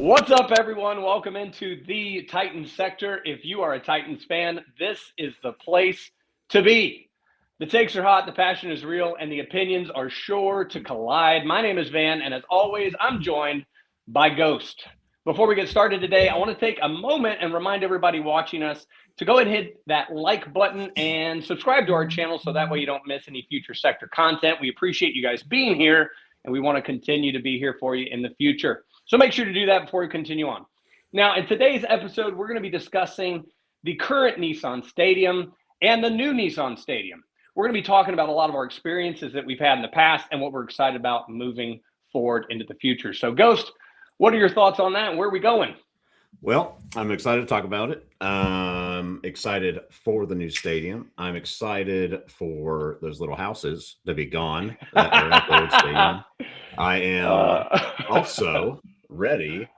What's up, everyone? Welcome into the Titans sector. If you are a Titans fan, this is the place to be. The takes are hot, the passion is real, and the opinions are sure to collide. My name is Van, and as always, I'm joined by Ghost. Before we get started today, I want to take a moment and remind everybody watching us to go ahead and hit that like button and subscribe to our channel so that way you don't miss any future sector content. We appreciate you guys being here, and we want to continue to be here for you in the future. So make sure to do that before we continue on. Now, in today's episode, we're going to be discussing the current Nissan Stadium and the new Nissan Stadium. We're going to be talking about a lot of our experiences that we've had in the past and what we're excited about moving forward into the future. So, Ghost, what are your thoughts on that? Where are we going? Well, I'm excited to talk about it. I'm excited for the new stadium. I'm excited for those little houses to be gone that are at the old stadium. I am also ready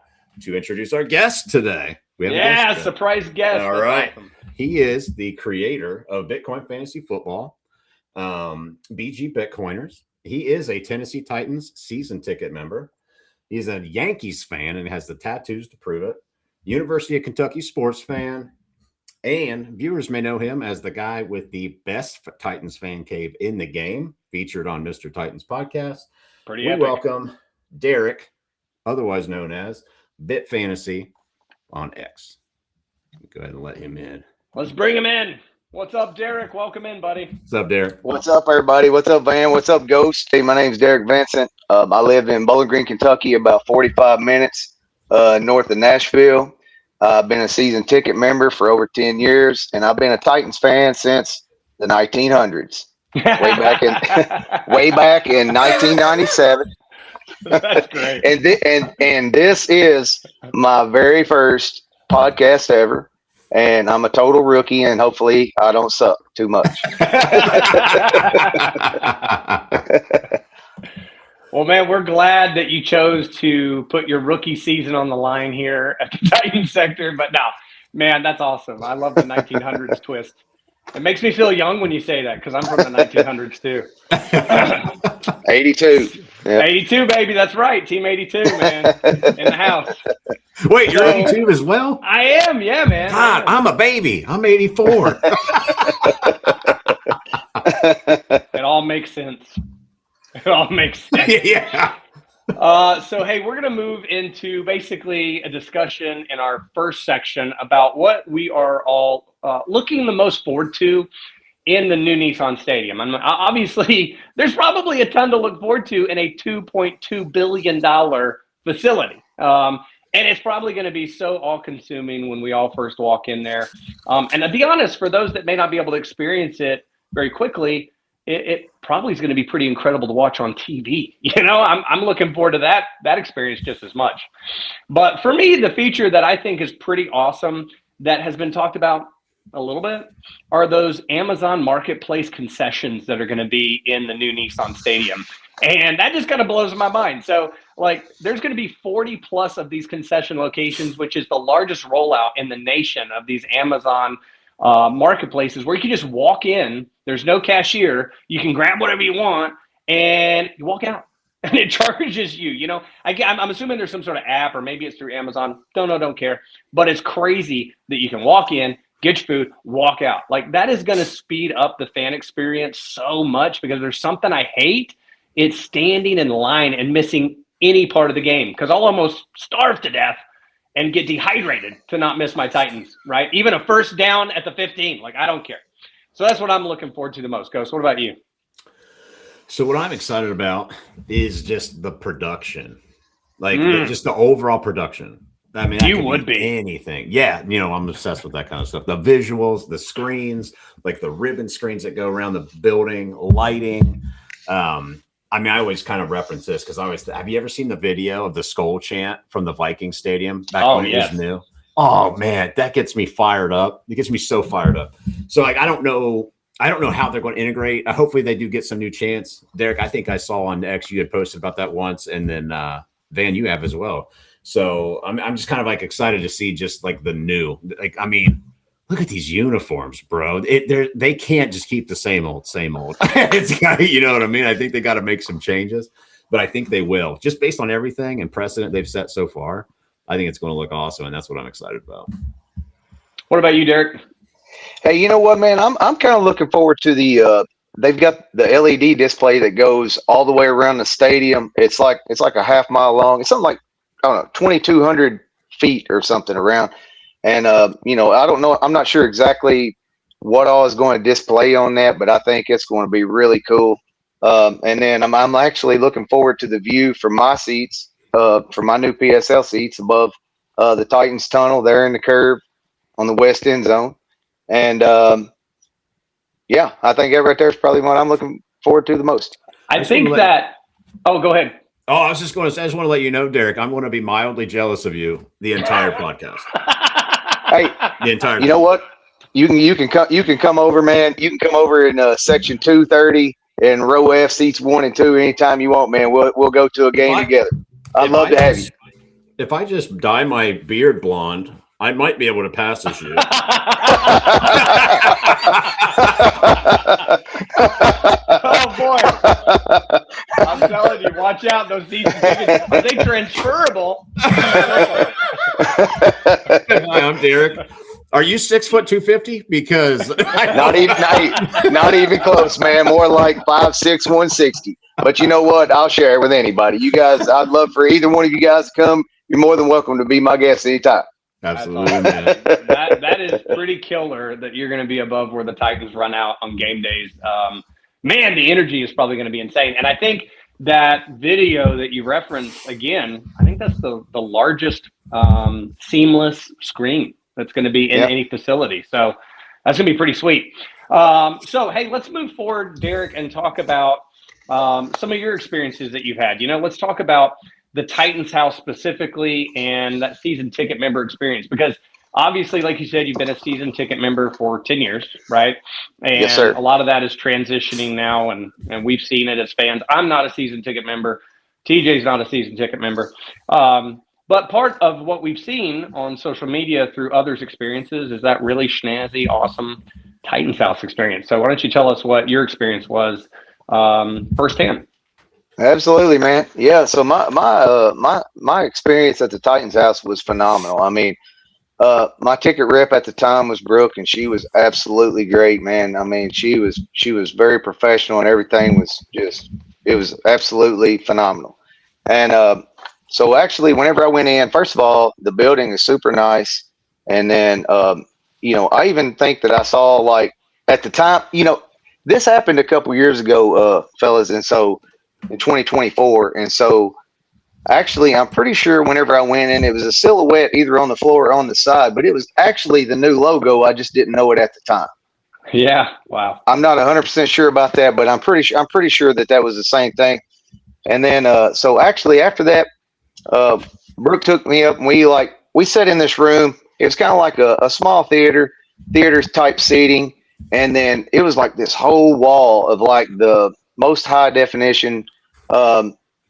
to introduce our guest today. We have a guest surprise guest. All right. Awesome. He is the creator of Bitcoin Fantasy Football, BG Bitcoiners. He is a Tennessee Titans season ticket member. He's a Yankees fan and has the tattoos to prove it. University of Kentucky sports fan. And viewers may know him as the guy with the best Titans fan cave in the game, featured on Mr. Titans podcast. Pretty epic. Welcome Derek, otherwise known as Bit Fantasy on X. Go ahead and let him in. Let's bring him in. What's up, Derek? Welcome in, buddy. What's up, Derek? What's up, everybody? What's up, Van? What's up, Ghost? Hey, my name's Derek Vincent. I live in Bowling Green, Kentucky, about 45 minutes north of Nashville. I've been a season ticket member for over 10 years, and I've been a Titans fan since the 1900s. way back in 1997. That's great. and this is my very first podcast ever, and I'm a total rookie, and hopefully I don't suck too much. Well, man, we're glad that you chose to put your rookie season on the line here at the Titans sector. But no, man, that's awesome. I love the 1900s twist. It makes me feel young when you say that because I'm from the 1900s too. 82. Yep. 82, baby. That's right. Team 82, man. In the house. Wait, you're 82 as well? I am. Yeah, man. God, I'm a baby. I'm 84. It all makes sense. It all makes sense. Yeah. So, hey, we're going to move into basically a discussion in our first section about what we are all looking the most forward to in the new Nissan Stadium. And obviously, there's probably a ton to look forward to in a $2.2 billion facility. And it's probably going to be so all-consuming when we all first walk in there. And to be honest, for those that may not be able to experience it very quickly, it probably is going to be pretty incredible to watch on TV. You know, I'm looking forward to that experience just as much. But for me, the feature that I think is pretty awesome that has been talked about a little bit are those Amazon Marketplace concessions that are going to be in the new Nissan Stadium. And that just kind of blows my mind. So, like, there's going to be 40 plus of these concession locations, which is the largest rollout in the nation of these Amazon marketplaces where you can just walk in. There's no cashier. You can grab whatever you want and you walk out and it charges you. You know, I'm assuming there's some sort of app or maybe it's through Amazon. Don't care. But it's crazy that you can walk in, get your food, walk out. Like, that is going to speed up the fan experience so much because there's something I hate. It's standing in line and missing any part of the game because I'll almost starve to death and get dehydrated to not miss my Titans, right? Even a first down at the 15, like, I don't care. So that's what I'm looking forward to the most. Ghost, what about you? So what I'm excited about is just the production, like just the overall production. I mean, you would be anything. Yeah. You know, I'm obsessed with that kind of stuff. The visuals, the screens, like the ribbon screens that go around the building, lighting. I mean, I always kind of reference this because have you ever seen the video of the Skull chant from the Viking Stadium back when it was new? Oh man, that gets me fired up. It gets me so fired up. So, like, I don't know how they're going to integrate. Hopefully they do get some new chants. Derek, I think I saw on X you had posted about that once, and then Van, you have as well. So I'm just kind of like excited to see just like the new. Like, I mean, look at these uniforms, bro. They can't just keep the same old. It's got, you know what I mean? I think they got to make some changes, but I think they will, just based on everything and precedent they've set so far. I think it's going to look awesome, and that's what I'm excited about. What about you, Derek? Hey, you know what, man? I'm kind of looking forward to the. They've got the LED display that goes all the way around the stadium. It's like a half mile long. It's something like, I don't know, 2,200 feet or something around. And you know, I don't know. I'm not sure exactly what all is going to display on that, but I think it's going to be really cool. And then I'm actually looking forward to the view from my seats, from my new PSL seats above the Titans tunnel there in the curve on the west end zone. And yeah, I think that right there is probably what I'm looking forward to the most. I think that. Oh, go ahead. Oh, I was just going to say, I just want to let you know, Derek, I'm going to be mildly jealous of you the entire podcast. Hey, the entire. You know what? You can come over, man. You can come over in section 230 and row F seats 1 and 2 anytime you want, man. We'll go to a game together. I'd love to have you. If I just dye my beard blonde, I might be able to pass this year. Oh boy! I'm telling you, watch out. Those season tickets, are they transferable? Hi, I'm Derek. Are you 6 foot 250? Because not even close, man. More like 5'6", 160. But you know what? I'll share it with anybody. You guys, I'd love for either one of you guys to come. You're more than welcome to be my guest anytime. Absolutely, awesome. Man. That is pretty killer that you're going to be above where the Titans run out on game days. Man, the energy is probably going to be insane. And I think that video that you referenced, again, I think that's the largest seamless screen that's going to be in any facility. So that's going to be pretty sweet. So, hey, let's move forward, Derek, and talk about some of your experiences that you've had. You know, let's talk about the Titans house specifically and that season ticket member experience, because obviously, like you said, you've been a season ticket member for 10 years, right? And yes, sir. A lot of that is transitioning now, and we've seen it as fans. I'm not a season ticket member. TJ's not a season ticket member. But part of what we've seen on social media through others' experiences is that really snazzy, awesome Titans house experience. So why don't you tell us what your experience was firsthand? Absolutely, man. Yeah. So my experience at the Titans house was phenomenal. I mean, my ticket rep at the time was Brooke, and she was absolutely great, man. I mean, she was very professional, and everything was it was absolutely phenomenal. And so actually, whenever I went in, first of all, the building is super nice, and then you know, I even think that I saw, like, at the time, you know, this happened a couple years ago, fellas, and so in 2024, and so actually, I'm pretty sure whenever I went in, it was a silhouette either on the floor or on the side, but it was actually the new logo. I just didn't know it at the time. Yeah. Wow. I'm not 100% sure about that, but I'm pretty sure that was the same thing. And then, so actually after that, Brooke took me up, and we sat in this room. It was kind of like a small theater type seating. And then it was like this whole wall of like the most high definition,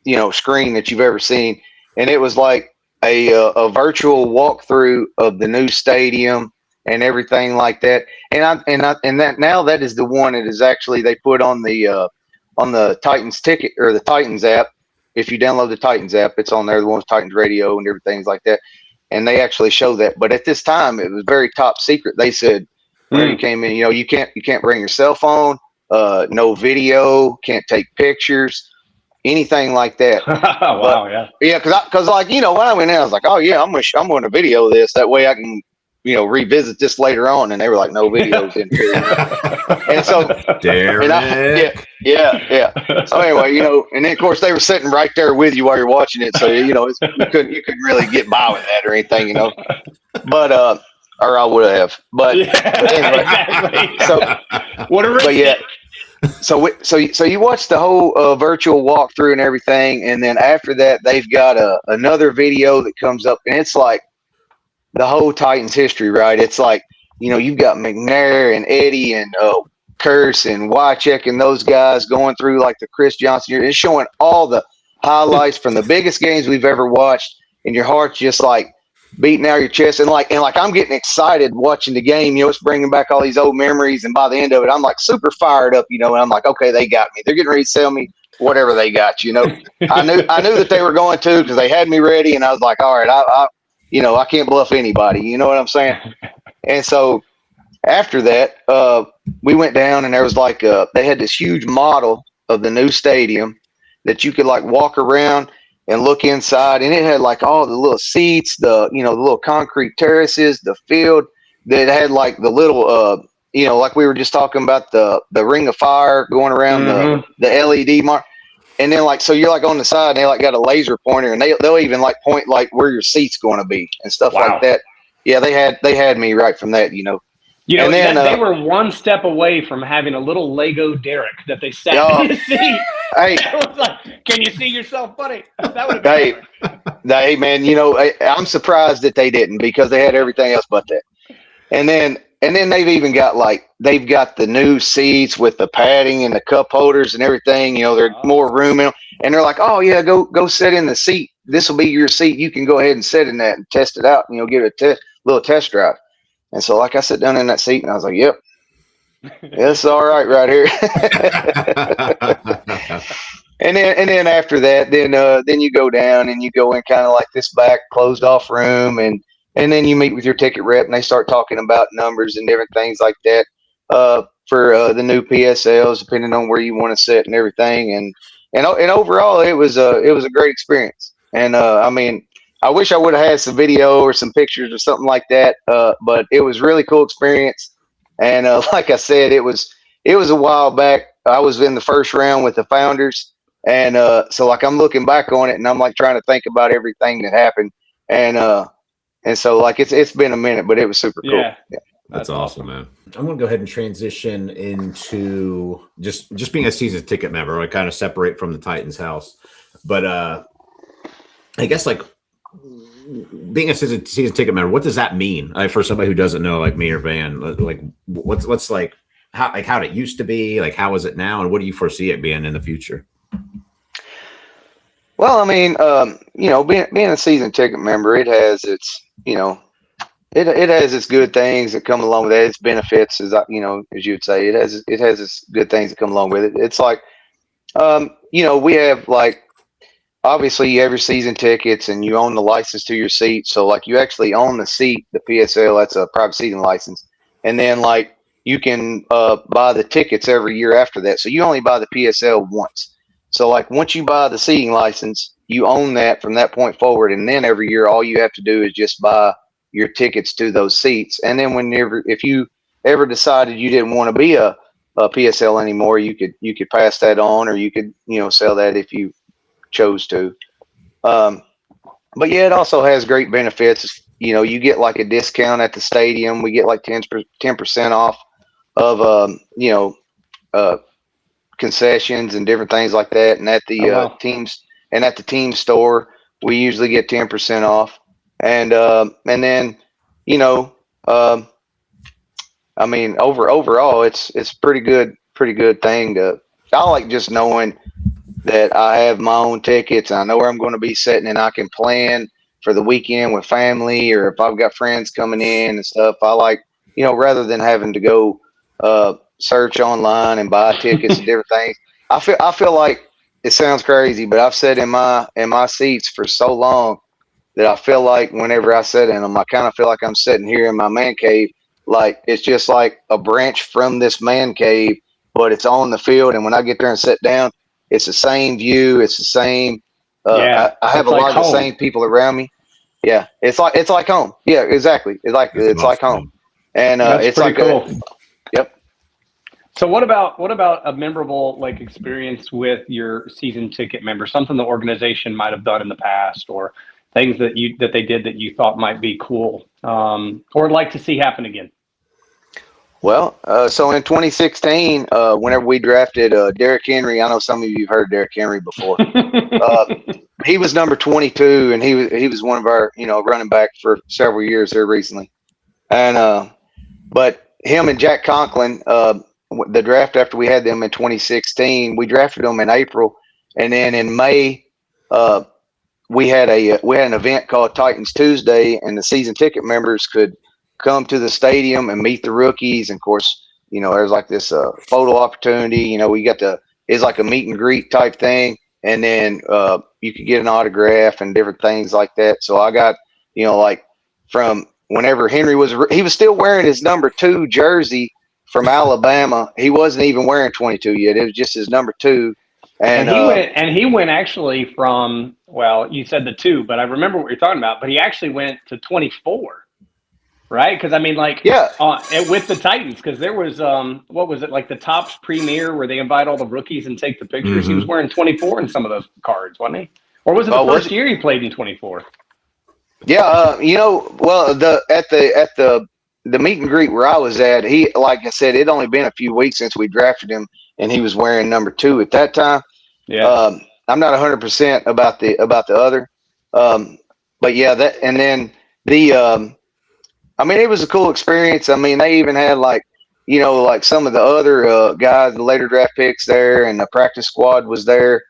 you know, screen that you've ever seen. And it was like a virtual walkthrough of the new stadium and everything like that. And that now that is the one that is actually, they put on the Titans ticket or the Titans app. If you download the Titans app, it's on there, the one with Titans radio and everything like that. And they actually show that. But at this time, it was very top secret. They said when you came in, you know, you can't bring your cell phone, no video, can't take pictures, anything like that. Wow, yeah, because like, you know, when I went in, I was like, oh yeah, I'm going to video this, that way I can, you know, revisit this later on. And they were like, no videos in here. And so, Derek. Yeah. So anyway, you know, and then of course they were sitting right there with you while you're watching it, so you know, you couldn't really get by with that or anything, you know. But or I would have. But anyway, exactly. So what a risk. But yeah. So you watch the whole virtual walkthrough and everything, and then after that, they've got another video that comes up, and it's like the whole Titans history, right? It's like, you know, you've got McNair and Eddie and Curse and Wycheck and those guys going through like the Chris Johnson. It's showing all the highlights from the biggest games we've ever watched, and your heart's just like beating out your chest, and like I'm getting excited watching the game. You know, it's bringing back all these old memories, and by the end of it, I'm like super fired up. You know, and I'm like, okay, they got me. They're getting ready to sell me whatever they got. You know, I knew that they were going to, because they had me ready, and I was like, all right, I can't bluff anybody. You know what I'm saying? And so after that, we went down and there was like they had this huge model of the new stadium that you could like walk around and look inside, and it had like all the little seats, the little concrete terraces, the field that had like the little like we were just talking about the ring of fire going around the LED mark. And then like, so you're like on the side and they like got a laser pointer and they'll even like point like where your seat's going to be and stuff like that. Yeah. They had me right from that, and then they were one step away from having a little Lego Derek that they sat in the seat. Hey, I was like, can you see yourself, buddy? That would have been hey man, I'm surprised that they didn't, because they had everything else but that. And then they've even got they've got the new seats with the padding and the cup holders and everything. There's more room in them. And they're like, oh yeah, go sit in the seat. This will be your seat. You can go ahead and sit in that and test it out. And give it a little test drive. And so like I sat down in that seat and I was like, yep, it's all right here. And then after that, then you go down and you go in kind of like this back closed off room, and then you meet with your ticket rep and they start talking about numbers and different things like that for the new PSLs, depending on where you want to sit and everything. And overall, it was a great experience. And I mean, I wish I would have had some video or some pictures or something like that, but it was a really cool experience. And like I said, it was a while back. I was in the first round with the founders, and so like I'm looking back on it and I'm like trying to think about everything that happened. And so like it's been a minute, but it was super cool. Yeah. That's awesome, man. I'm going to go ahead and transition into just being a season ticket member. I kind of separate from the Titans house, but I guess like being a season ticket member, what does that mean for somebody who doesn't know, like me or Van? Like what's like how it used to be, like how is it now, and what do you foresee it being in the future? Well, I mean, being a season ticket member, it has its, it has its good things that come along with it. Its benefits, as as you would say, it has its good things that come along with it. It's like, we have like, obviously you have your season tickets and you own the license to your seat. So like you actually own the seat, the PSL, that's a private seating license. And then like you can buy the tickets every year after that. So you only buy the PSL once. So like once you buy the seating license, you own that from that point forward. And then every year, all you have to do is just buy your tickets to those seats. And then if you ever decided you didn't want to be a PSL anymore, you could pass that on, or you could, sell that if you chose to. But yeah, it also has great benefits. You get like a discount at the stadium. We get like 10% off of, concessions and different things like that. And at the team store, we usually get 10% off. And then, I mean, overall, it's pretty good thing I like just knowing that I have my own tickets. I know where I'm going to be sitting, and I can plan for the weekend with family, or if I've got friends coming in and stuff. I like, rather than having to go search online and buy tickets and different things. I feel like, it sounds crazy, but I've sat in my seats for so long that I feel like whenever I sit in them, I kind of feel like I'm sitting here in my man cave. Like it's just like a branch from this man cave, but it's on the field. And when I get there and sit down, it's the same view. It's the same. I have a lot of the same people around me. Yeah, it's like home. Yeah, exactly. It's like home. And it's like cool. Yep. So what about a memorable like experience with your season ticket member? Something the organization might have done in the past, or things that they did that you thought might be cool, or like to see happen again? Well, so in 2016, whenever we drafted Derrick Henry, I know some of you have heard Derrick Henry before. He was number 22, and he was one of our running back for several years here recently. And but him and Jack Conklin, the draft after we had them in 2016, we drafted them in April, and then in May, we had an event called Titans Tuesday, and the season ticket members could come to the stadium and meet the rookies. And of course, there's like this photo opportunity. It's like a meet and greet type thing, and then you could get an autograph and different things like that. So I got you know, like from whenever Henry he was still wearing his number 2 jersey from Alabama. He wasn't even wearing 22 yet. It was just his number 2. And he went actually from, well, you said the 2, but I remember what you're talking about, but he actually went to 24, right? Because I mean, like, yeah, with the Titans, because there was, what was it, like the Topps Premier where they invite all the rookies and take the pictures? He was wearing 24 in some of those cards, wasn't he? Or was it the first year he played in 24? Yeah, you know, well, at the meet and greet where I was at, he, like I said, it'd only been a few weeks since we drafted him, and he was wearing number 2 at that time. Yeah, I'm not 100% about the other, but yeah, that, and then I mean, it was a cool experience. I mean, they even had like, you know, like some of the other guys, the later draft picks there, and the practice squad was there,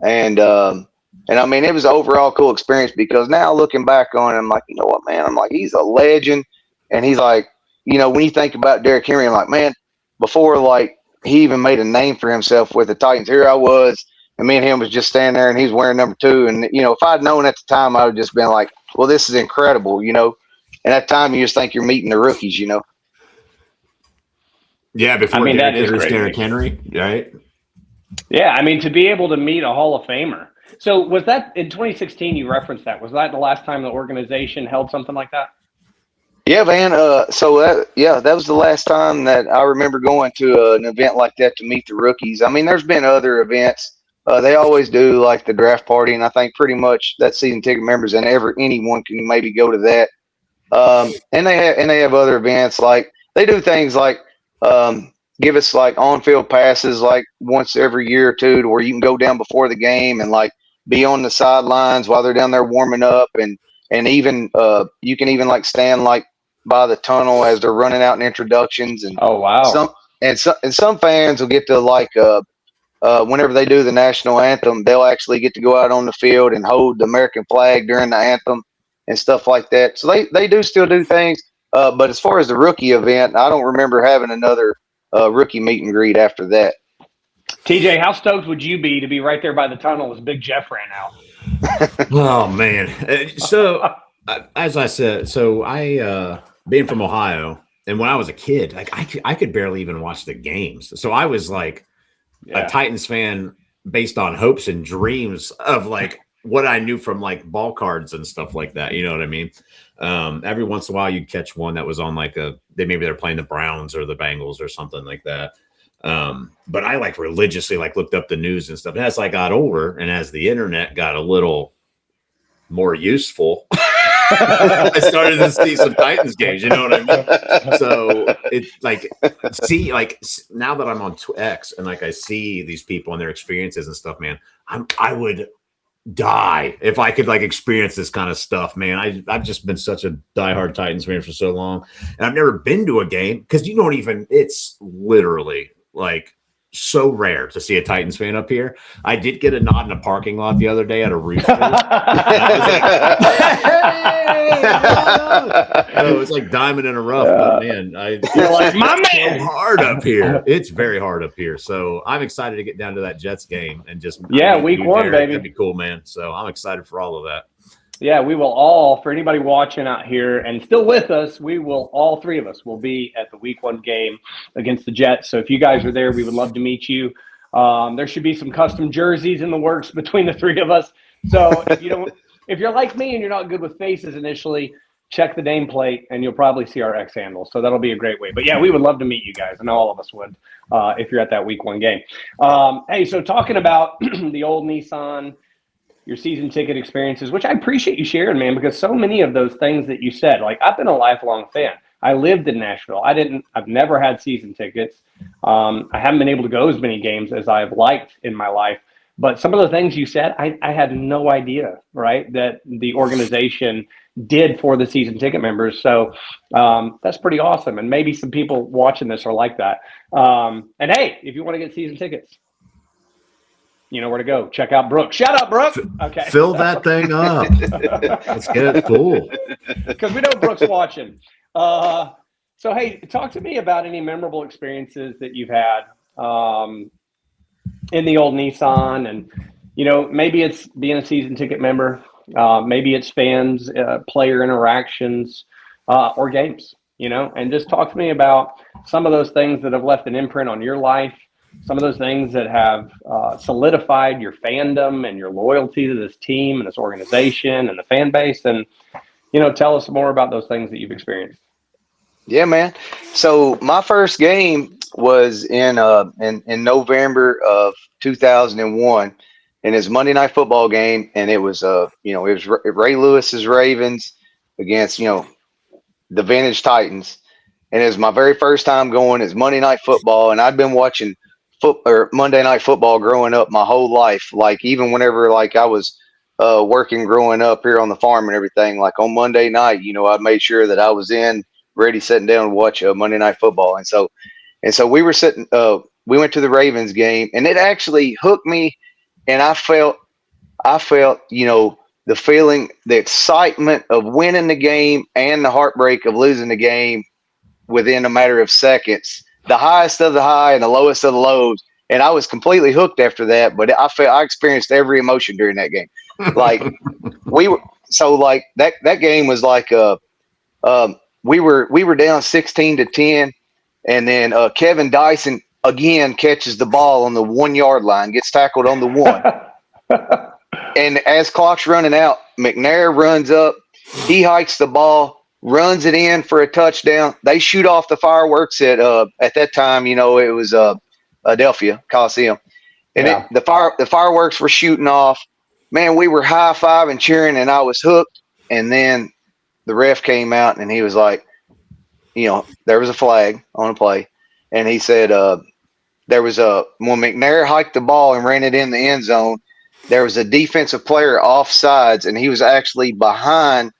and I mean, it was an overall cool experience because now looking back on it, I'm like, you know what, man? I'm like, he's a legend. And he's like, you know, when you think about Derrick Henry, I'm like, man, before like he even made a name for himself with the Titans, here I was, and me and him was just standing there and he's wearing number 2. And, you know, if I'd known at the time, I would just been like, well, this is incredible, you know? And at the time, you just think you're meeting the rookies, you know? Yeah, before I mean, that is Derrick Henry, right? Yeah, I mean, to be able to meet a Hall of Famer. So was that in 2016? You referenced that. Was that the last time the organization held something like that? Yeah, Van. So that was the last time that I remember going to an event like that to meet the rookies. I mean, there's been other events. They always do like the draft party, and I think pretty much that season ticket members and anyone can maybe go to that. And they have other events, like they do things like give us like on-field passes like once every year or two, to where you can go down before the game and like be on the sidelines while they're down there warming up, and even you can even like stand like by the tunnel as they're running out in introductions. And oh wow, some fans will get to like whenever they do the national anthem, they'll actually get to go out on the field and hold the American flag during the anthem and stuff like that. So they do still do things. But as far as the rookie event, I don't remember having another rookie meet and greet after that. TJ, how stoked would you be to be right there by the tunnel as Big Jeff ran out? Oh man! So as I said, so I being from Ohio, and when I was a kid, like I could barely even watch the games. So I was like a Titans fan based on hopes and dreams of like what I knew from like ball cards and stuff like that. You know what I mean? Every once in a while you'd catch one that was on like maybe they're playing the Browns or the Bengals or something like that. But I like religiously like looked up the news and stuff. And as I got older and as the internet got a little more useful, I started to see some Titans games, you know what I mean? So it's like, see, like now that I'm on X and like I see these people and their experiences and stuff, man, I would die if I could like experience this kind of stuff, man. I've just been such a diehard Titans fan for so long, and I've never been to a game because you don't even. It's literally like so rare to see a Titans fan up here. I did get a nod in a parking lot the other day at a Roosters. It was like diamond in a rough, but man, you're like my man. So hard up here. It's very hard up here. So I'm excited to get down to that Jets game and just week 1, baby. That'd be cool, man. So I'm excited for all of that. Yeah, we will all, for anybody watching out here and still with us, all 3 of us will be at the week 1 game against the Jets. So if you guys are there, we would love to meet you. There should be some custom jerseys in the works between the 3 of us. So if you're like me and you're not good with faces initially, check the nameplate and you'll probably see our X handle. So that'll be a great way. But yeah, we would love to meet you guys. I know all of us would if you're at that week 1 game. Hey, so talking about the old Nissan, your season ticket experiences, which I appreciate you sharing, man, because so many of those things that you said, like I've been a lifelong fan. I lived in Nashville. I've never had season tickets. I haven't been able to go as many games as I've liked in my life. But some of the things you said, I had no idea, right, that the organization did for the season ticket members. So that's pretty awesome. And maybe some people watching this are like that. And hey, if you want to get season tickets, you know where to go. Check out Brooke. Shout out, Brooke. Okay. Fill that thing up. Let's get it full. Because we know Brooke's watching. So, hey, talk to me about any memorable experiences that you've had in the old Nissan. And, maybe it's being a season ticket member Maybe it's fans, player interactions, or games, and just talk to me about some of those things that have left an imprint on your life, some of those things that have solidified your fandom and your loyalty to this team and this organization and the fan base. And, tell us more about those things that you've experienced. Yeah, man. So my first game was in November of 2001, and it's Monday Night Football game, and it was it was Ray Lewis's Ravens against the vintage Titans, and it was my very first time going. It's Monday Night Football, and I'd been watching Monday Night Football growing up my whole life. Like even whenever I was working growing up here on the farm and everything, like on Monday night, I made sure that I was ready, sitting down to watch Monday Night Football. And so we were sitting, we went to the Ravens game, and it actually hooked me. And I felt, the feeling, the excitement of winning the game and the heartbreak of losing the game within a matter of seconds, the highest of the high and the lowest of the lows. And I was completely hooked after that, but I experienced every emotion during that game. Like that game was like, we were down 16-10, and then Kevin Dyson again catches the ball on the 1 yard line, gets tackled on the 1. And as clock's running out, McNair runs up, he hikes the ball, runs it in for a touchdown. They shoot off the fireworks at that time, it was Adelphia Coliseum, and the fireworks were shooting off. Man, we were high-fiving, cheering, and I was hooked. And then the ref came out, and he was like, there was a flag on a play, and he said there was when McNair hiked the ball and ran it in the end zone, there was a defensive player offsides, and he was actually behind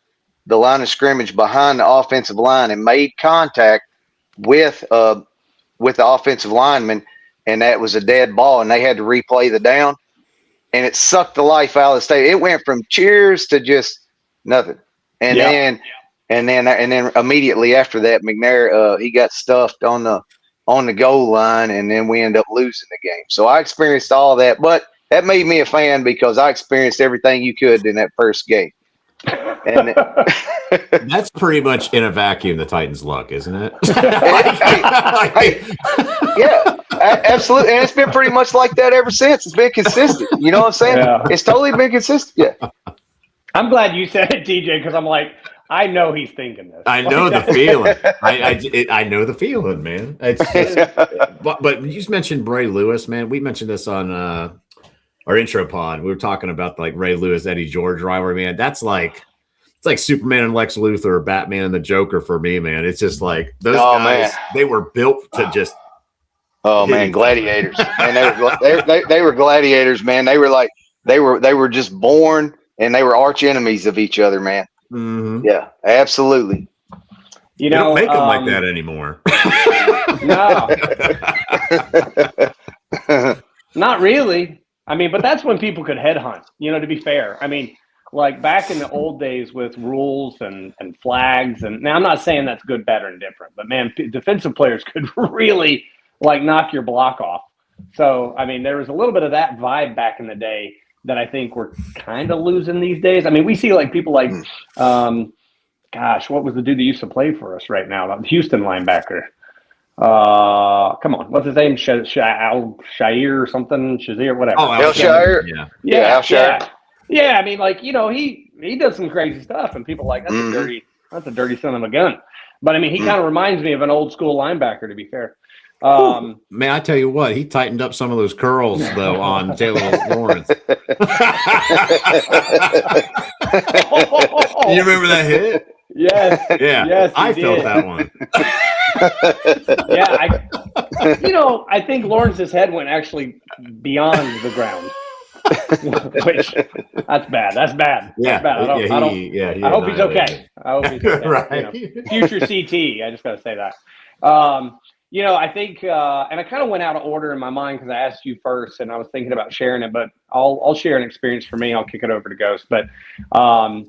the line of scrimmage, behind the offensive line, and made contact with the offensive lineman, and that was a dead ball, and they had to replay the down, and it sucked the life out of the stadium. It went from cheers to just nothing, and then immediately after that, McNair he got stuffed on the goal line, and then we ended up losing the game. So I experienced all that, but that made me a fan because I experienced everything you could in that first game. And that's pretty much in a vacuum the Titans' luck, isn't it? Yeah, absolutely. And it's been pretty much like that ever since. It's been consistent. You know what I'm saying? Yeah. It's totally been consistent. Yeah. I'm glad you said it, TJ, because I'm like, I know he's thinking this. I know the feeling. I know the feeling, man. It's just, but you just mentioned Ray Lewis, man. We mentioned this on our intro pod. We were talking about like Ray Lewis, Eddie George rivalry, man. It's like Superman and Lex Luthor, or Batman and the Joker for me, man. It's just like those guys. Man. They were built to just. Oh man, gladiators! And they were gladiators, man. They were just born, and they were arch enemies of each other, man. Mm-hmm. Yeah, absolutely. They don't make them like that anymore. No, not really. I mean, but that's when people could headhunt. To be fair, I mean, like back in the old days with rules and flags, and now I'm not saying that's good, better, and different, but man, defensive players could really like knock your block off. So I mean, there was a little bit of that vibe back in the day that I think we're kind of losing these days. I mean, we see like people like, what was the dude that used to play for us right now? The Houston linebacker. Come on, what's his name? Al-Shire or something? Shazir, whatever. Oh, Al-Shire. Yeah, Al-Shire. Yeah, I mean, like, he does some crazy stuff, and people are like, that's a dirty son of a gun. But I mean, he kind of reminds me of an old school linebacker, to be fair. Man, I tell you what, he tightened up some of those curls though on Taylor Lawrence. You remember that hit? Yes. Yeah. Yes, I felt that one. Yeah, I think Lawrence's head went actually beyond the ground. Which that's bad. That's bad. Yeah. That's bad. I hope he's okay. I hope he's okay. Right. Future CT. I just gotta say that. I think, and I kind of went out of order in my mind because I asked you first, and I was thinking about sharing it. But I'll share an experience for me. I'll kick it over to Ghost. But one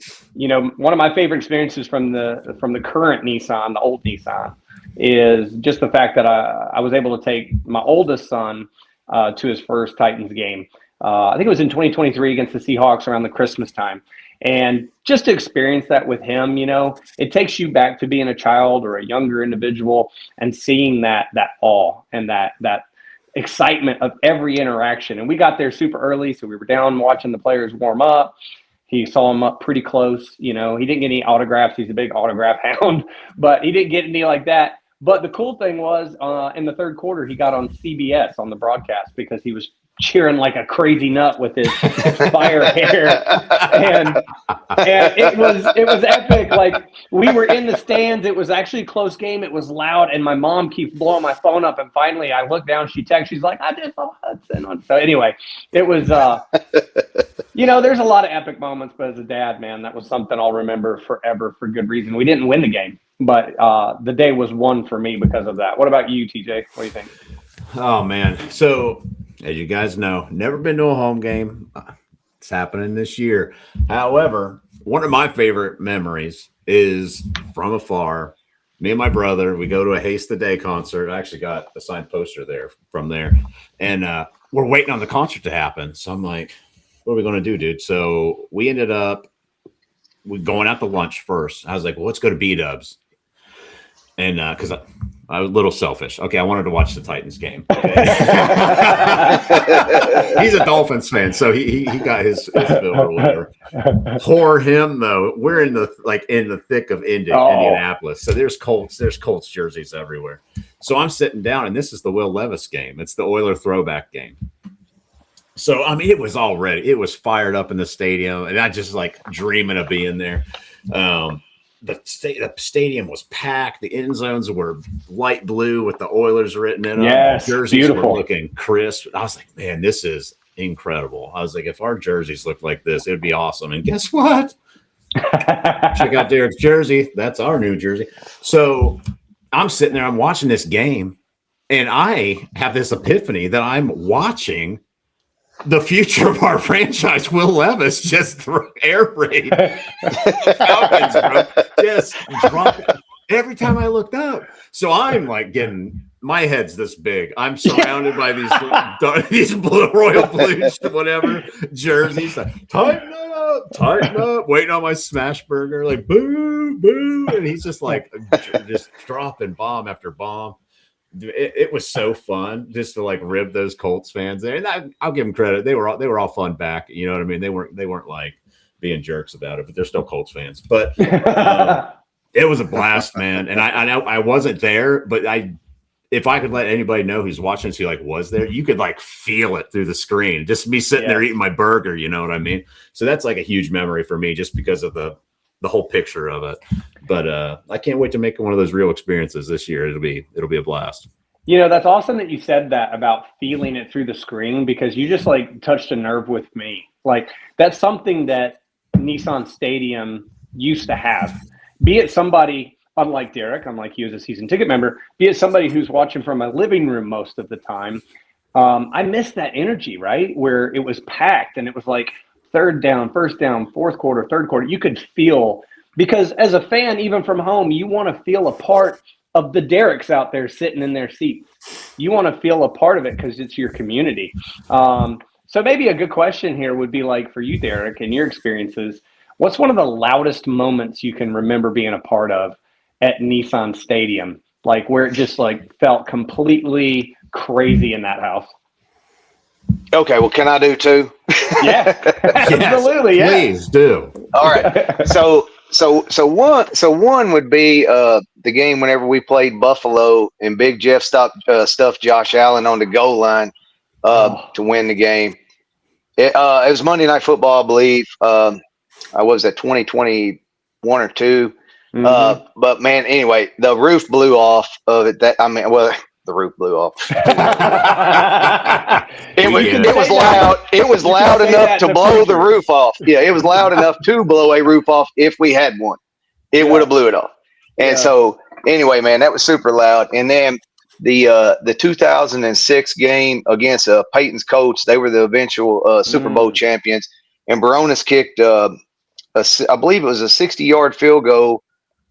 of my favorite experiences from the current Nissan, the old Nissan, is just the fact that I was able to take my oldest son to his first Titans game. I think it was in 2023 against the Seahawks around the Christmas time. And just to experience that with him, it takes you back to being a child or a younger individual and seeing that awe and that excitement of every interaction. And we got there super early, so we were down watching the players warm up. He saw him up pretty close. He didn't get any autographs. He's a big autograph hound, but he didn't get any like that. But the cool thing was in the third quarter, he got on CBS on the broadcast because he was cheering like a crazy nut with his fire hair. And it was epic. Like, we were in the stands. It was actually a close game. It was loud. And my mom keeps blowing my phone up. And finally I look down, she texts, she's like, I just saw Hudson on. So anyway, it was, there's a lot of epic moments, but as a dad, man, that was something I'll remember forever for good reason. We didn't win the game, but the day was won for me because of that. What about you, TJ? What do you think? Oh, man. So, as you guys know, never been to a home game. It's happening this year. However, one of my favorite memories is from afar. Me and my brother, we go to a Haste the Day concert. I actually got a signed poster there from there. And we're waiting on the concert to happen. So I'm like, what are we going to do, dude? So we ended up going out to lunch first. I was like, well, let's go to B-Dubs. And because I was a little selfish. Okay, I wanted to watch the Titans game. Okay. He's a Dolphins fan, so he got his fill or whatever. Poor him though. We're in the thick of Indianapolis, so there's Colts jerseys everywhere. So I'm sitting down, and this is the Will Levis game. It's the Oiler throwback game. So I mean, it was fired up in the stadium, and I just like dreaming of being there. The stadium was packed. The end zones were light blue with the Oilers written in them. Yes, the jerseys beautiful. were looking crisp. I was like, man, this is incredible. I was like, if our jerseys looked like this, it would be awesome. And guess what? Check out Derek's jersey. That's our new jersey. So I'm sitting there, I'm watching this game, and I have this epiphany that I'm watching the future of our franchise, Will Levis, just air raid Falcons, bro. Just drop every time I looked up. So I'm like my head's this big. I'm surrounded by these royal blues, whatever jerseys. Like, tighten up, waiting on my smash burger, like boo, boo, and he's just like just dropping bomb after bomb. It was so fun just to like rib those Colts fans there, and I'll give them credit. They were all fun back. You know what I mean? They weren't like being jerks about it, but they're still Colts fans. But it was a blast, man. And I wasn't there, but if I could let anybody know who's watching, who like was there, you could like feel it through the screen. Just me sitting there eating my burger. You know what I mean? So that's like a huge memory for me, just because of the whole picture of it. But I can't wait to make one of those real experiences this year. It'll be a blast. That's awesome that you said that about feeling it through the screen, because you just like touched a nerve with me. Like, that's something that Nissan Stadium used to have. Be it somebody, unlike Derek, unlike you as a season ticket member, be it somebody who's watching from a living room most of the time. I miss that energy, right? Where it was packed and it was like third down, first down, fourth quarter, third quarter. You could feel, because as a fan, even from home, you want to feel a part of the Dereks out there sitting in their seats. You want to feel a part of it because it's your community. So maybe a good question here would be like, for you, Derek, and your experiences, what's one of the loudest moments you can remember being a part of at Nissan Stadium? Like, where it just like felt completely crazy in that house. Okay, well, can I do two? Yeah, absolutely. Yes, please do. All right. So one would be the game whenever we played Buffalo and Big Jeff stuffed Josh Allen on the goal line to win the game. It was Monday Night Football, I believe. I was at 2021 or 2. But man, anyway, the roof blew off of it. The roof blew off. It was loud. It was loud enough to blow the roof off. Yeah, it was loud enough to blow a roof off if we had one. It would have blew it off. And so anyway, man, that was super loud. And then the 2006 game against Peyton's Colts, they were the eventual Super Bowl champions. And Baronis kicked, I believe it was a 60-yard field goal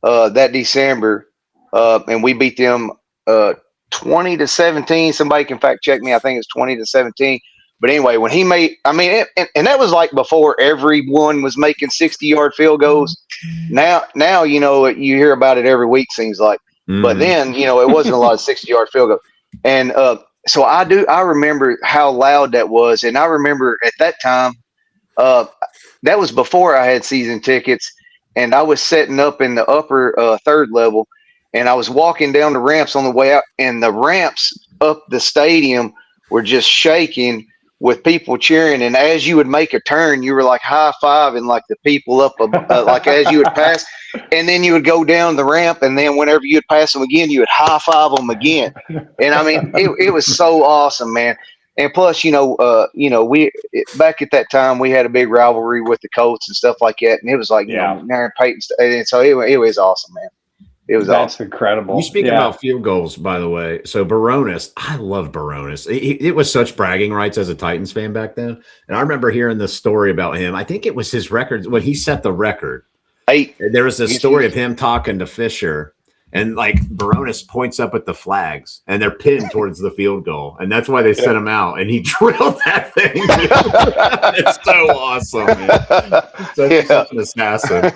that December, and we beat them 20-17. Somebody can fact check me. I think it's 20-17. But anyway, when he made, I mean, and that was like before everyone was making 60-yard field goals. Now, you know, you hear about it every week, seems like. But then, you know, it wasn't a lot of 60-yard field goals. And so I remember how loud that was. And I remember at that time, that was before I had season tickets. And I was setting up in the upper third level. And I was walking down the ramps on the way out. And the ramps up the stadium were just shaking with people cheering. And as you would make a turn, you were like high-fiving like the people up, like as you would pass. And then you would go down the ramp. And then whenever you'd pass them again, you would high-five them again. And I mean, it was so awesome, man. And plus, we back at that time, we had a big rivalry with the Colts and stuff like that. And it was like, you know, Aaron Payton. And so it was awesome, man. It was That's awesome. Incredible. You speak about field goals, by the way. So Baronis, I love Baronis. It was such bragging rights as a Titans fan back then. And I remember hearing this story about him. I think it was his record when he set the record. There was this story of him talking to Fisher, and like Baronis points up at the flags, and they're pinned towards the field goal, and that's why they sent him out. And he drilled that thing. It's so awesome, man. Such an assassin.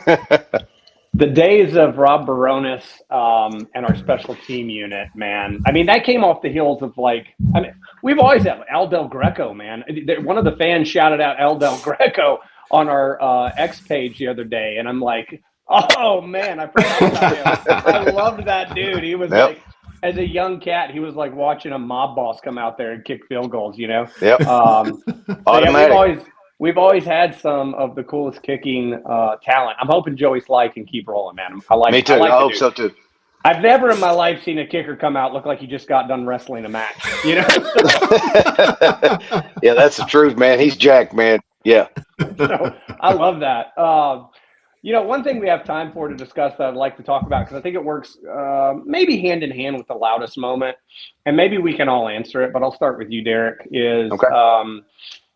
The days of Rob Baronis and our special team unit, man. I mean, that came off the heels of we've always had Al Del Greco, man. One of the fans shouted out Al Del Greco on our X page the other day, and I'm like, oh man, I forgot about him. I loved that dude. He was like, as a young cat, he was like watching a mob boss come out there and kick field goals, you know? Yep. Automatic. We've always had some of the coolest kicking talent. I'm hoping Joey Sly can keep rolling, man. Me too. I hope so too. I've never in my life seen a kicker come out look like he just got done wrestling a match. You know? Yeah, that's the truth, man. He's jacked, man. Yeah. So, I love that. One thing we have time for to discuss that I'd like to talk about, because I think it works maybe hand in hand with the loudest moment, and maybe we can all answer it, but I'll start with you, Derek, is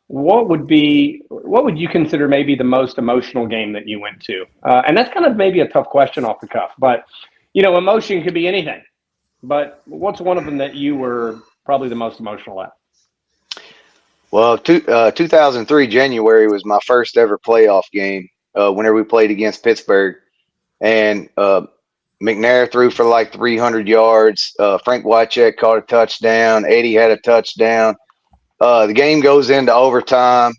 what would you consider maybe the most emotional game that you went to? And that's kind of maybe a tough question off the cuff, but, emotion could be anything. But what's one of them that you were probably the most emotional at? Well, 2003 January was my first ever playoff game whenever we played against Pittsburgh. And McNair threw for like 300 yards. Frank Wycheck caught a touchdown. Eddie had a touchdown. The game goes into overtime.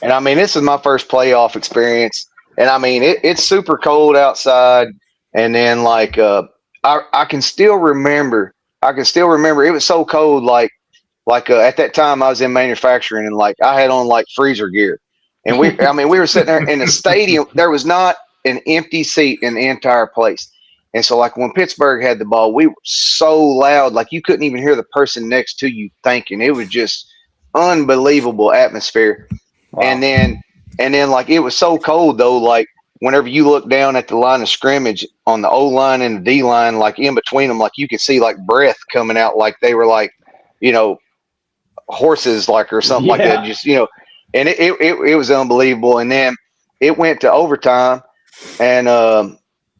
And, I mean, this is my first playoff experience. And, I mean, it's super cold outside. And then, like, I can still remember it was so cold, like at that time I was in manufacturing, and, like, I had on, like, freezer gear. And we were sitting there in the stadium. There was not an empty seat in the entire place. And so, like, when Pittsburgh had the ball, we were so loud, like you couldn't even hear the person next to you thinking. It was just unbelievable atmosphere. Wow. And then like, it was so cold though, like whenever you look down at the line of scrimmage on the O line and the D line, like in between them, like you could see like breath coming out, like they were like, horses, like, or something like that. Just, and it was unbelievable. And then it went to overtime, and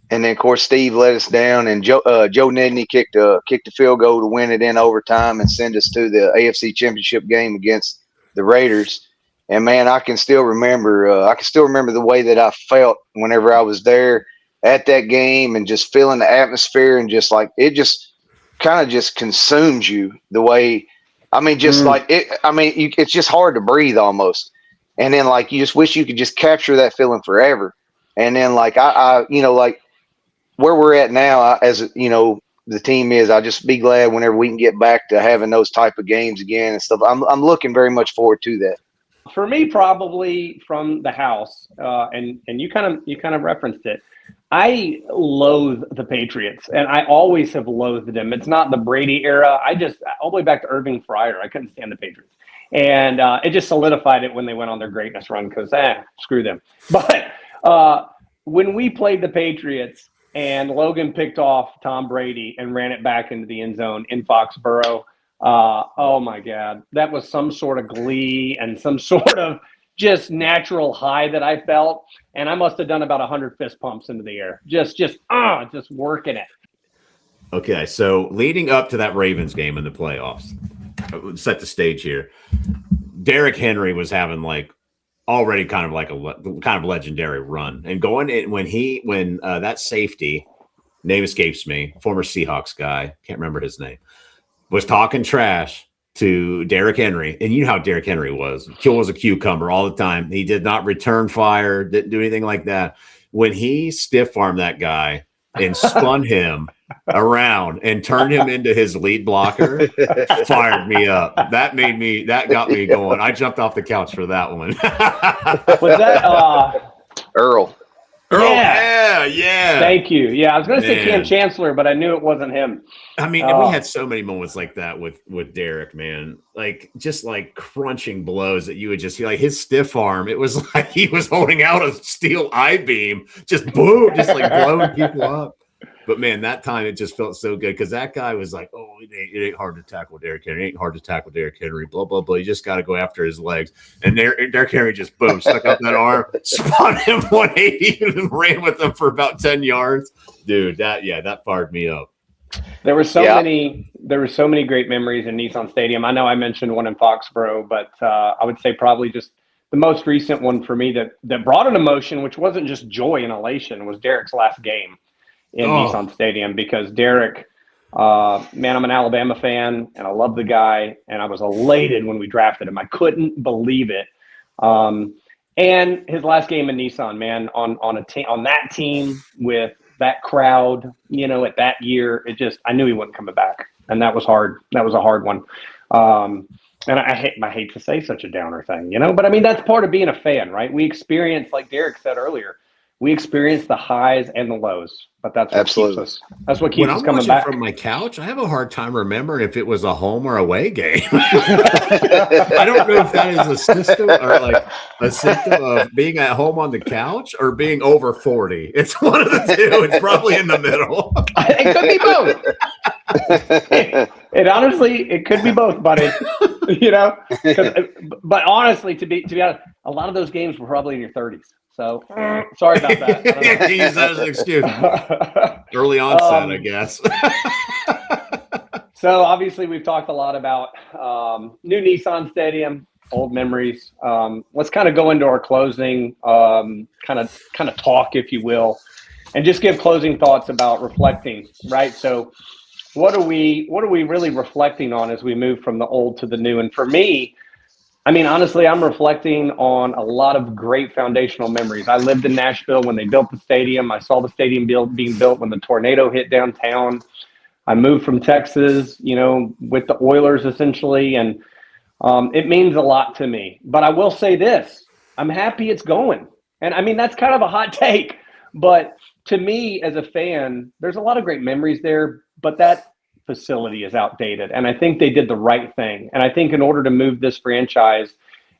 then of course Steve let us down, and Joe Nedney kicked a field goal to win it in overtime and send us to the AFC Championship game against the Raiders. And man, I can still remember the way that I felt whenever I was there at that game, and just feeling the atmosphere, and just like it just kind of just consumes you the way. I mean, just like it. I mean, it's just hard to breathe almost. And then like you just wish you could just capture that feeling forever. And then like I like where we're at now, as the team is, I just be glad whenever we can get back to having those type of games again and stuff. I'm looking very much forward to that. For me, probably from the house, and you kind of referenced it. I loathe the Patriots, and I always have loathed them. It's not the Brady era. All the way back to Irving Fryer, I couldn't stand the Patriots. And it just solidified it when they went on their greatness run, because screw them. But when we played the Patriots and Logan picked off Tom Brady and ran it back into the end zone in Foxborough, oh my God, that was some sort of glee and some sort of just natural high that I felt. And I must have done about 100 fist pumps into the air, just working it. Okay, so leading up to that Ravens game in the playoffs, set the stage here. Derrick Henry was having like already kind of like a kind of legendary run, and going in when that safety, name escapes me, former Seahawks guy, can't remember his name, was talking trash to Derrick Henry. And you know how Derrick Henry was. Kill was a cucumber all the time. He did not return fire, didn't do anything like that. When he stiff-armed that guy and spun him around and turned him into his lead blocker, fired me up. That got me going. I jumped off the couch for that one. Was that Earl? Yeah. Thank you. Yeah, I was going to say Cam Chancellor, but I knew it wasn't him. I mean, we had so many moments like that with Derek, man. Like just like crunching blows that you would just like his stiff arm. It was like he was holding out a steel I-beam, just boom, just like blowing people up. But man, that time it just felt so good because that guy was like, "Oh, it ain't hard to tackle Derrick Henry. It ain't hard to tackle Derrick Henry." Blah blah blah. You just got to go after his legs. And Derrick Henry just boom, stuck up that arm, spun him 180, and ran with him for about 10 yards. Dude, that fired me up. There were so many great memories in Nissan Stadium. I know I mentioned one in Foxborough, but I would say probably just the most recent one for me that brought an emotion, which wasn't just joy and elation, was Derrick's last game in Nissan Stadium, because Derrick, man, I'm an Alabama fan and I love the guy, and I was elated when we drafted him. I couldn't believe it. And his last game in Nissan, man, on that team with that crowd, you know, at that year, I knew he wasn't coming back, and that was hard. That was a hard one. And I hate to say such a downer thing, you know, but I mean, that's part of being a fan, right? We experience, like Derrick said earlier, we experience the highs and the lows, but that's what keeps us. That's what keeps us coming back. From my couch, I have a hard time remembering if it was a home or away game. I don't know if that is a system or like a symptom of being at home on the couch or being over 40. It's one of the two. It's probably in the middle. It could be both. It could be both, buddy. You know, but honestly, to be honest, a lot of those games were probably in your 30s. So sorry about that. Yeah, use that as an excuse. Early onset, I guess. So obviously we've talked a lot about new Nissan Stadium, old memories. Let's kind of go into our closing kind of talk, if you will, and just give closing thoughts about reflecting, right? So what are we really reflecting on as we move from the old to the new? And for me, I mean, honestly, I'm reflecting on a lot of great foundational memories. I lived in Nashville when they built the stadium. I saw the stadium being built when the tornado hit downtown. I moved from Texas, you know, with the Oilers essentially, and it means a lot to me. But I will say this, I'm happy it's going. And I mean, that's kind of a hot take, but to me as a fan, there's a lot of great memories there, but that facility is outdated, and I think they did the right thing. And I think in order to move this franchise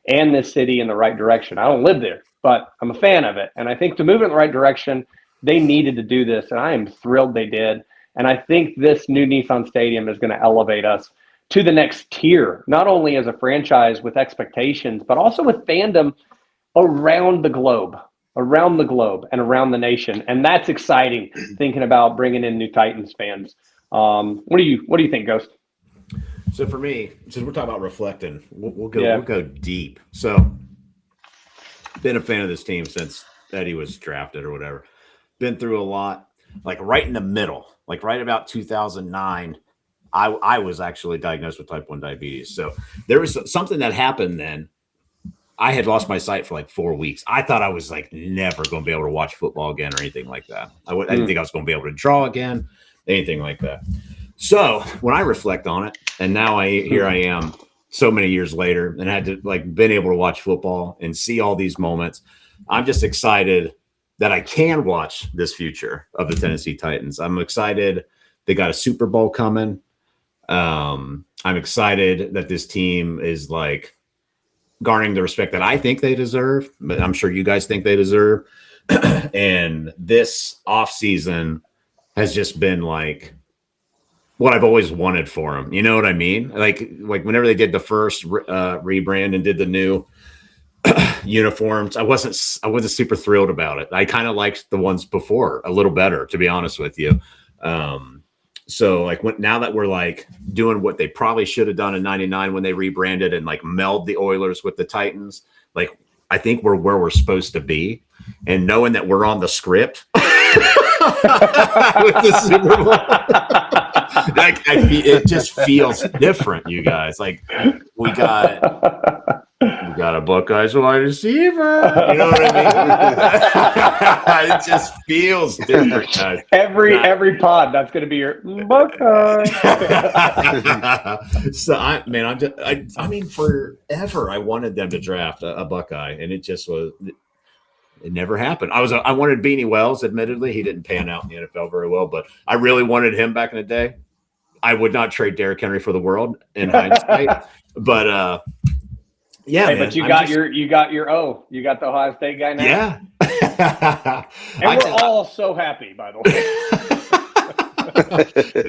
and this city in the right direction, I don't live there, but I'm a fan of it, and I think to move in the right direction, they needed to do this, and I am thrilled they did. And I think this new Nissan Stadium is going to elevate us to the next tier, not only as a franchise with expectations, but also with fandom around the globe and around the nation. And that's exciting, thinking about bringing in new Titans fans. What do you think, Ghost? So for me, since we're talking about reflecting, we'll go deep. So been a fan of this team since Eddie was drafted or whatever. Been through a lot, like right in the middle, like right about 2009. I was actually diagnosed with type 1 diabetes. So there was something that happened then. I had lost my sight for like 4 weeks. I thought I was like never going to be able to watch football again or anything like that. I didn't think I was going to be able to draw again, anything like that. So when I reflect on it, and now here I am so many years later and had to like been able to watch football and see all these moments, I'm just excited that I can watch this future of the Tennessee Titans. I'm excited they got a Super Bowl coming. I'm excited that this team is like garnering the respect that I think they deserve, but I'm sure you guys think they deserve. And this offseason has just been like what I've always wanted for them. You know what I mean? Like whenever they did the first rebrand and did the new uniforms, I wasn't super thrilled about it. I kind of liked the ones before a little better, to be honest with you. So like now that we're like doing what they probably should have done in '99 when they rebranded and like meld the Oilers with the Titans, like I think we're where we're supposed to be, and knowing that we're on the script with the Super Bowl. Like it just feels different, you guys. Like we got a Buckeyes wide receiver. You know what I mean? It just feels different, guys. Every pod, that's going to be your Buckeye. So I mean, forever I wanted them to draft a Buckeye, and it just was. It never happened. I wanted Beanie Wells. Admittedly, he didn't pan out in the NFL very well, but I really wanted him back in the day. I would not trade Derrick Henry for the world in hindsight, but yeah. Hey, man, but you got the Ohio State guy now. Yeah, and we're all so happy, by the way.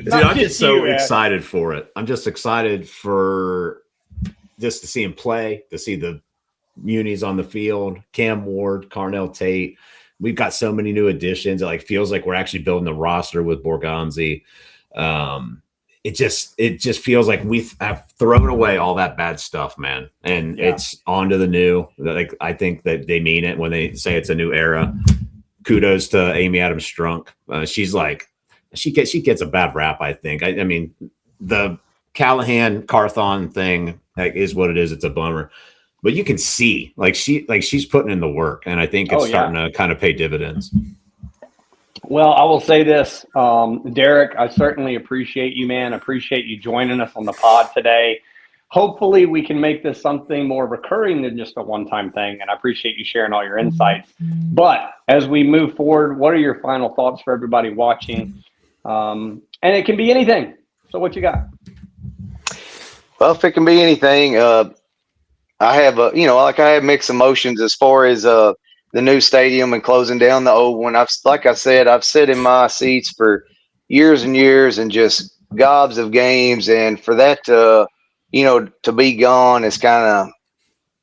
Dude, I'm just so excited for it. I'm just excited for just to see him play, to see the Munis on the field, Cam Ward, Carnell Tate. We've got so many new additions. It like feels like we're actually building the roster with Borgonzi. It just feels like we have thrown away all that bad stuff, man, and it's on to the new. Like I think that they mean it when they say it's a new era. Kudos to Amy Adams Strunk. She's like she gets a bad rap. I think. I mean the Callahan Carthon thing like, is what it is. It's a bummer. But you can see, she's putting in the work, and I think it's starting to kind of pay dividends. Well, I will say this, Derek, I certainly appreciate you, man. Appreciate you joining us on the pod today. Hopefully we can make this something more recurring than just a one-time thing, and I appreciate you sharing all your insights. But as we move forward, what are your final thoughts for everybody watching? And it can be anything. So what you got? Well, if it can be anything, I have I have mixed emotions as far as the new stadium and closing down the old one. I've sat in my seats for years and years and just gobs of games, and for that to be gone is kind of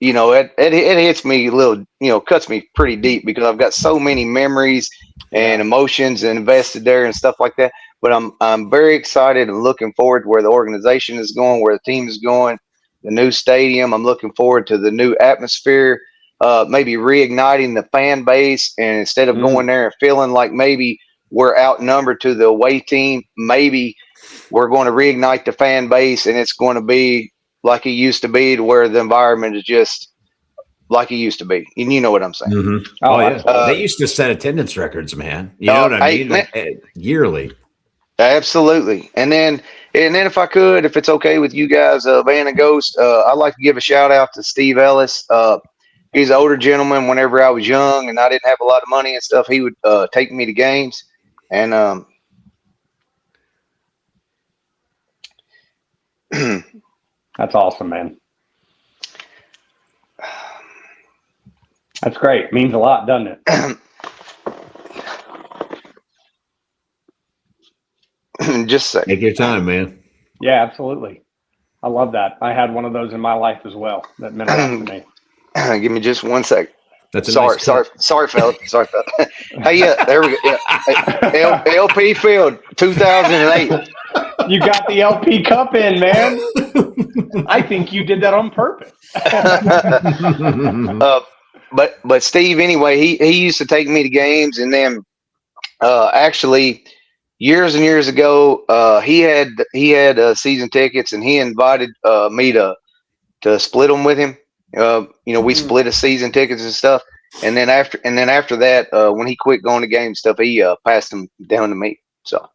it hits me a little, cuts me pretty deep because I've got so many memories and emotions invested there and stuff like that. But I'm very excited and looking forward to where the organization is going, where the team is going. The new stadium. I'm looking forward to the new atmosphere, maybe reigniting the fan base. And instead of going there and feeling like maybe we're outnumbered to the away team, maybe we're going to reignite the fan base and it's going to be like it used to be, to where the environment is just like it used to be. And you know what I'm saying? Mm-hmm. Oh, yeah. They used to set attendance records, man. You know what I mean? Yearly. Absolutely. And then if I could, if it's okay with you guys, Van and Ghost, I'd like to give a shout out to Steve Ellis. He's an older gentleman. Whenever I was young and I didn't have a lot of money and stuff, he would take me to games. And that's awesome, man. That's great. Means a lot, doesn't it? Just a second. Take your time, man. Yeah, absolutely. I love that. I had one of those in my life as well. That meant a lot to me. Give me just 1 second. That's sorry, fella. Hey, yeah, there we go. Yeah. LP Field, 2008. You got the LP Cup in, man. I think you did that on purpose. But Steve, anyway, he used to take me to games, and then actually years and years ago, he had season tickets, and he invited me to split them with him. We split his season tickets and stuff, and then after that, when he quit going to games stuff, he passed them down to me. So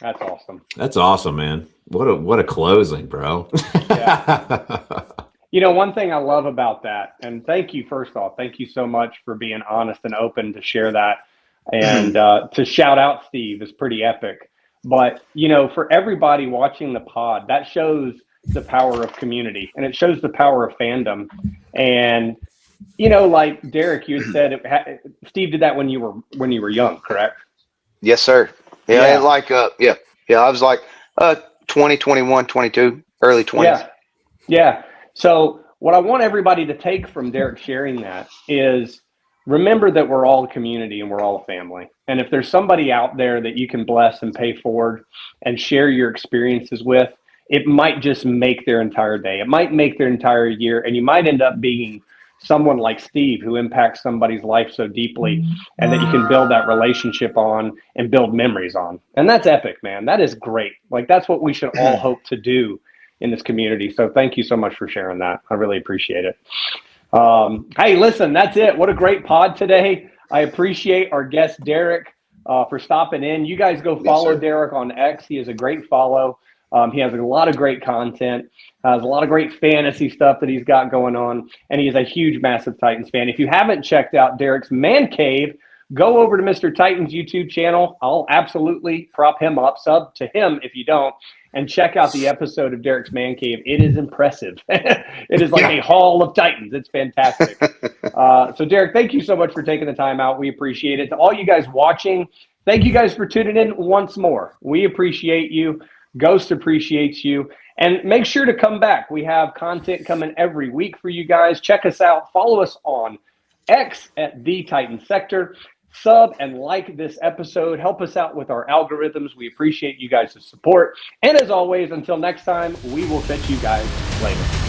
that's awesome. That's awesome, man. What a closing, bro. Yeah. One thing I love about that, and thank you, first off, thank you so much for being honest and open to share that. And to shout out Steve is pretty epic. But, for everybody watching the pod, that shows the power of community, and it shows the power of fandom. And, like Derek, you had said, Steve did that when you were young, correct? Yes, sir. Yeah. I was like 20, 21, 22, early 20s. Yeah. So what I want everybody to take from Derek sharing that is remember that we're all a community and we're all a family. And if there's somebody out there that you can bless and pay forward and share your experiences with, it might just make their entire day. It might make their entire year. And you might end up being someone like Steve who impacts somebody's life so deeply, and that you can build that relationship on and build memories on. And that's epic, man. That is great. Like, that's what we should all hope to do in this community. So thank you so much for sharing that. I really appreciate it. Hey, listen, that's it. What a great pod today. I appreciate our guest, Derek, for stopping in. You guys go follow Derek on X. He is a great follow. He has a lot of great content, has a lot of great fantasy stuff that he's got going on, and he is a huge, massive Titans fan. If you haven't checked out Derek's Man Cave, go over to Mr. Titan's YouTube channel. I'll absolutely prop him up, sub to him if you don't, and check out the episode of Derek's Man Cave. It is impressive. It is like a hall of Titans. It's fantastic. So, Derek, thank you so much for taking the time out. We appreciate it. To all you guys watching, thank you guys for tuning in once more. We appreciate you. Ghost appreciates you. And make sure to come back. We have content coming every week for you guys. Check us out. Follow us on X at The Titan Sector. Sub and like this episode. Help us out with our algorithms. We appreciate you guys' support. And as always, until next time, we will catch you guys later.